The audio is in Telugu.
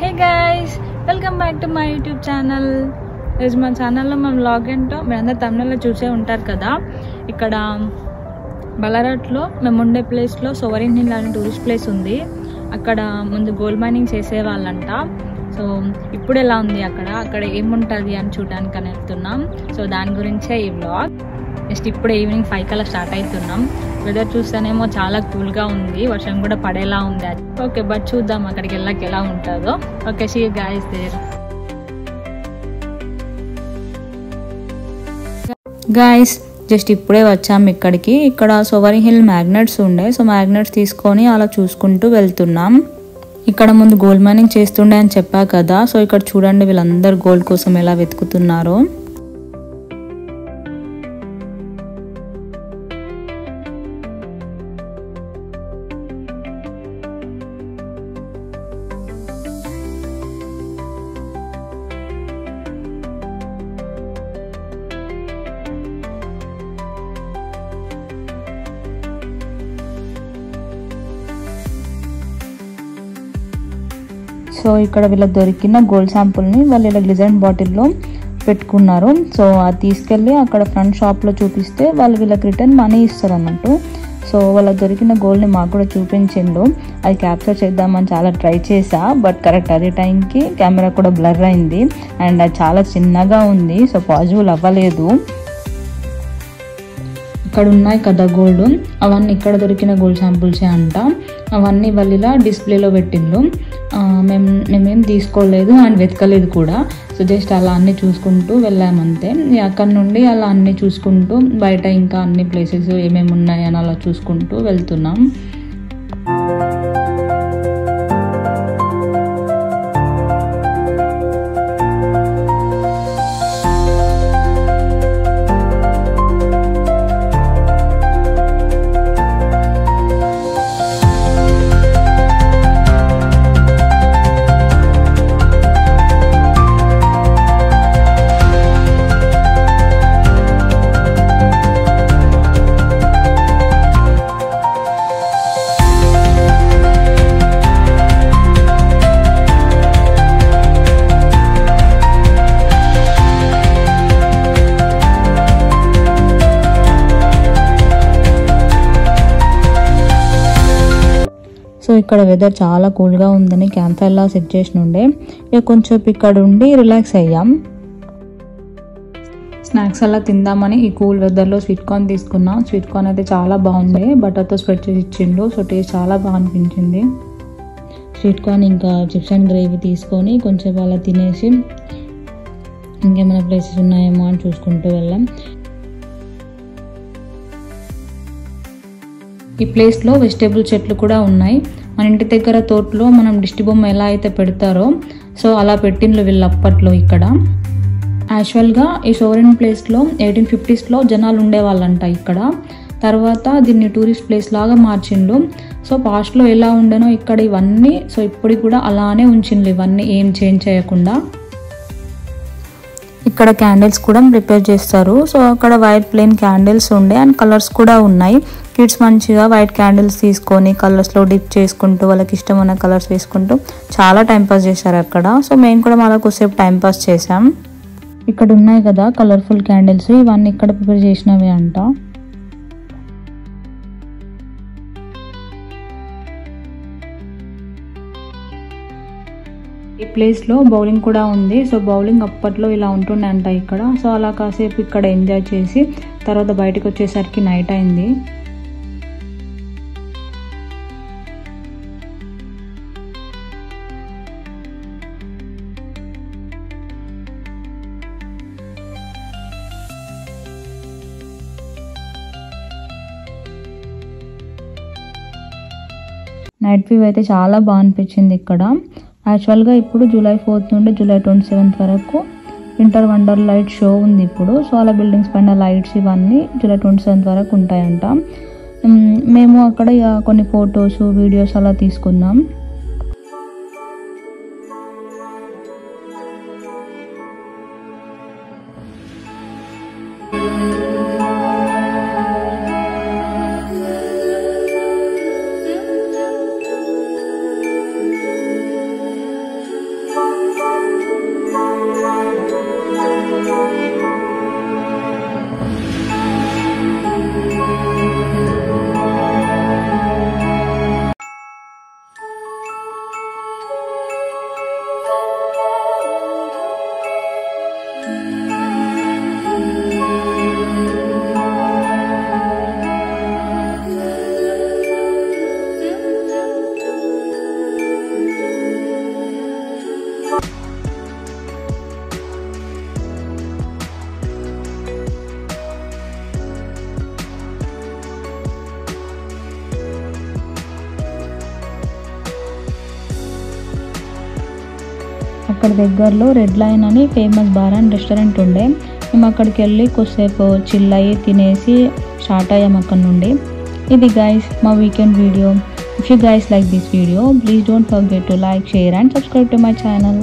Hey guys, welcome back to my YouTube channel. This is my channel lo మనం vlog ఏంటో మీరందరూ thumbnail లో చూసే ఉంటారు కదా. ఇక్కడ బలరాట్లో మేము ఉండే ప్లేస్ లో సోవరిన్ హిల్ అనే టూరిస్ట్ ప్లేస్ ఉంది. అక్కడ ముందు గోల్డ్ మైనింగ్ చేసే వాళ్ళంట. సో ఇప్పుడు ఎలా ఉంది అక్కడ ఏముంటది అని చూడడానికి అని వెళ్తున్నాం. సో దాని గురించే ఈ వ్లాగ్. జస్ట్ ఇప్పుడే ఈవినింగ్ 5 కల్లా స్టార్ట్ అవుతున్నాం. వెదర్ చూస్తేనేమో చాలా కూల్గా ఉంది, వర్షం కూడా పడేలా ఉంది. ఓకే బట్ చూద్దాం అక్కడికి వెళ్ళాక ఎలా ఉంటుందో. Okay see you guys there. Guys just ఇప్పుడే వచ్చాము ఇక్కడికి. ఇక్కడ సోవరిన్ హిల్ మ్యాగ్నెట్స్ ఉండే, సో మ్యాగ్నెట్స్ తీసుకొని అలా చూసుకుంటూ వెళ్తున్నాం. ఇక్కడ ముందు గోల్డ్ మైనింగ్ చేస్తుండే అని చెప్పా కదా. సో ఇక్కడ చూడండి వీళ్ళందరూ గోల్డ్ కోసం ఎలా వెతుకుతున్నారో. సో ఇక్కడ వీళ్ళకి దొరికిన గోల్డ్ శాంపుల్ని వాళ్ళు ఇలా గ్లిజరిన్ బాటిల్లో పెట్టుకున్నారు. సో అది తీసుకెళ్ళి అక్కడ ఫ్రంట్ షాప్లో చూపిస్తే వాళ్ళు వీళ్ళకి రిటర్న్ మనీ ఇస్తారు అన్నట్టు. సో వాళ్ళకి దొరికిన గోల్డ్ని మాకు కూడా చూపించిండు. అది క్యాప్చర్ చేద్దామని చాలా ట్రై చేసా, బట్ కరెక్ట్ అదే టైంకి కెమెరా కూడా బ్లర్ అయింది అండ్ అది చాలా చిన్నగా ఉంది. సో పాజిబుల్ అవ్వలేదు. ఇక్కడ ఉన్నాయి కదా గోల్డ్, అవన్నీ ఇక్కడ దొరికిన గోల్డ్ శాంపుల్సే అంట. అవన్నీ వాళ్ళు ఇలా డిస్ప్లేలో పెట్టిండ్రు. మేమేం తీసుకోలేదు అండ్ వెతకలేదు కూడా. సో జస్ట్ అలా అన్నీ చూసుకుంటూ వెళ్ళామంతే. అక్కడ నుండి అలా అన్నీ చూసుకుంటూ బయట ఇంకా అన్ని ప్లేసెస్ ఏమేమి ఉన్నాయని అలా చూసుకుంటూ వెళ్తున్నాం. సో ఇక్కడ వెదర్ చాలా కూల్గా ఉందని క్యాంప్ ఫైర్ లా సెట్ చేసి ఉండే. ఇక కొంచెం ఇక్కడ ఉండి రిలాక్స్ అయ్యాం. స్నాక్స్ అలా తిందామని ఈ కూల్ వెదర్లో స్వీట్ కార్న్ తీసుకున్నాం. స్వీట్ కార్న్ అయితే చాలా బాగుంది, బటర్తో స్ప్రెడ్ చేసి ఇచ్చిండు. సో టేస్ట్ చాలా బాగా అనిపించింది. స్వీట్ కార్న్ ఇంకా చిప్స్ అండ్ గ్రేవీ తీసుకొని కొంచెం అలా తినేసి ఇంకేమైనా ప్లేసెస్ ఉన్నాయేమో అని చూసుకుంటూ వెళ్ళాం. ఈ ప్లేస్లో వెజిటేబుల్ చెట్లు కూడా ఉన్నాయి. మన ఇంటి దగ్గర తోటలో మనం దిష్టి బొమ్మ ఎలా అయితే పెడతారో సో అలా పెట్టిండ్రు వీళ్ళు అప్పట్లో. ఇక్కడ యాక్చువల్గా ఈ సోవరిన్ ప్లేస్లో 1850s జనాలు ఉండేవాళ్ళంట ఇక్కడ. తర్వాత దీన్ని టూరిస్ట్ ప్లేస్ లాగా మార్చిండ్రు. సో పాస్ట్లో ఎలా ఉండేనో ఇక్కడ ఇవన్నీ సో ఇప్పటికి కూడా అలానే ఉంచిండ్రు, ఇవన్నీ ఏం చేంజ్ చేయకుండా. ఇక్కడ క్యాండిల్స్ కూడా ప్రిపేర్ చేస్తారు. సో అక్కడ వైట్ ప్లెయిన్ క్యాండిల్స్ ఉండే అండ్ కలర్స్ కూడా ఉన్నాయి. కిడ్స్ మంచిగా వైట్ క్యాండిల్స్ తీసుకొని కలర్స్లో డిప్ చేసుకుంటూ వాళ్ళకి ఇష్టమైన కలర్స్ వేసుకుంటూ చాలా టైంపాస్ చేశారు అక్కడ. సో మేము కూడా మాకు కొద్దిసేపు టైంపాస్ చేసాం. ఇక్కడ ఉన్నాయి కదా కలర్ఫుల్ క్యాండిల్స్, ఇవన్నీ ఇక్కడ ప్రిపేర్ చేసినవి అంట. ఈ ప్లేస్లో బౌలింగ్ కూడా ఉంది. సో బౌలింగ్ అప్పట్లో ఇలా ఉంటుండే అంట ఇక్కడ. సో అలా కాసేపు ఇక్కడ ఎంజాయ్ చేసి తర్వాత బయటకు వచ్చేసరికి నైట్ అయింది. నైట్ వ్యూ అయితే చాలా బాగా అనిపించింది ఇక్కడ. యాక్చువల్గా ఇప్పుడు July 4th నుండి July 27th వరకు వింటర్ వండర్ లైట్ షో ఉంది ఇప్పుడు. సో అలా బిల్డింగ్స్ పైన లైట్స్ ఇవన్నీ July 27th వరకు ఉంటాయంట. మేము అక్కడ కొన్ని ఫొటోస్ వీడియోస్ అలా తీసుకున్నాం. అక్కడ దగ్గరలో రెడ్ లైన్ అని ఫేమస్ బార్ అండ్ రెస్టారెంట్ ఉండే. మేము అక్కడికి వెళ్ళి కొద్దిసేపు చిల్ అయ్యి తినేసి స్టార్ట్ అయ్యాం అక్కడ నుండి. ఇది గైస్ మా weekend video. If you guys like this video, please don't forget to like, share and subscribe to my channel.